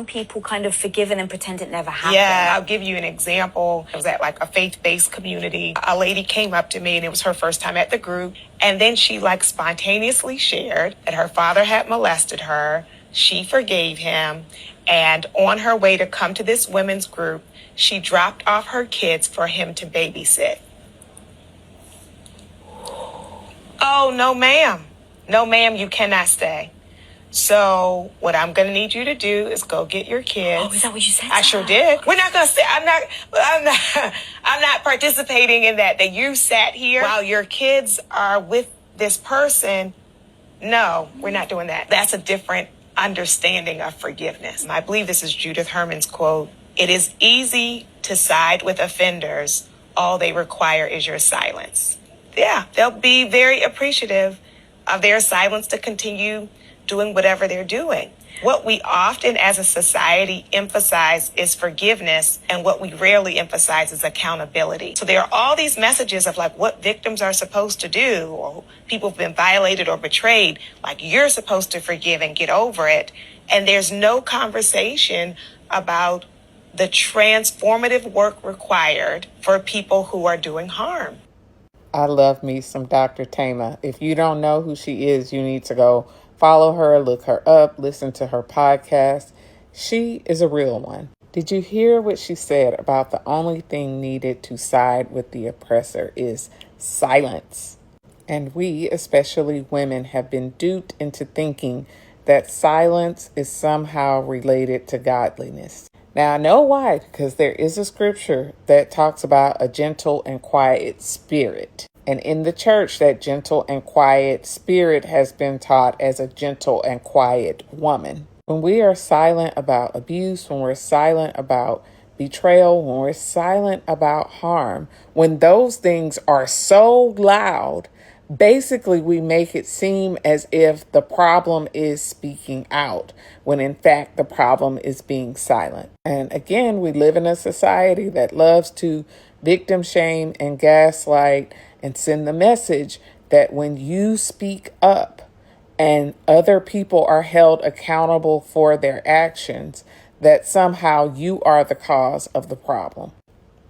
People kind of forgive and then pretend it never happened. Yeah, I'll give you an example. I was at like a faith-based community. A lady came up to me and it was her first time at the group. And then she like spontaneously shared that her father had molested her. She forgave him. And on her way to come to this women's group, she dropped off her kids for him to babysit. Oh, no, ma'am. No, ma'am, you cannot stay. So what I'm going to need you to do is go get your kids. Oh, is that what you said? I sure did. We're not going to stay. I'm not participating in that. That you sat here while your kids are with this person. No, we're not doing that. That's a different understanding of forgiveness. I believe this is Judith Herman's quote. It is easy to side with offenders. All they require is your silence. Yeah, they'll be very appreciative of their silence to continue doing whatever they're doing. What we often as a society emphasize is forgiveness, and what we rarely emphasize is accountability. So there are all these messages of like what victims are supposed to do, or people have been violated or betrayed, like you're supposed to forgive and get over it. And there's no conversation about the transformative work required for people who are doing harm. I love me some Dr. Tama. If you don't know who she is, you need to go follow her, look her up, listen to her podcast. She is a real one. Did you hear what she said about the only thing needed to side with the oppressor is silence? And we, especially women, have been duped into thinking that silence is somehow related to godliness. Now, I know why, because there is a scripture that talks about a gentle and quiet spirit. And in the church, that gentle and quiet spirit has been taught as a gentle and quiet woman. When we are silent about abuse, when we're silent about betrayal, when we're silent about harm, when those things are so loud, basically we make it seem as if the problem is speaking out, when in fact the problem is being silent. And again, we live in a society that loves to victim shame and gaslight and send the message that when you speak up and other people are held accountable for their actions, that somehow you are the cause of the problem.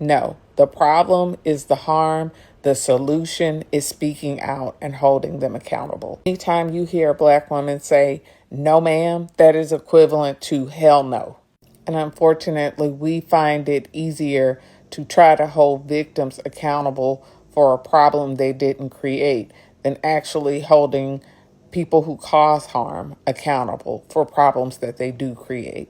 No, the problem is the harm. The solution is speaking out and holding them accountable. Anytime you hear a Black woman say, "No, ma'am," that is equivalent to hell no. And unfortunately, we find it easier to try to hold victims accountable for a problem they didn't create than actually holding people who cause harm accountable for problems that they do create.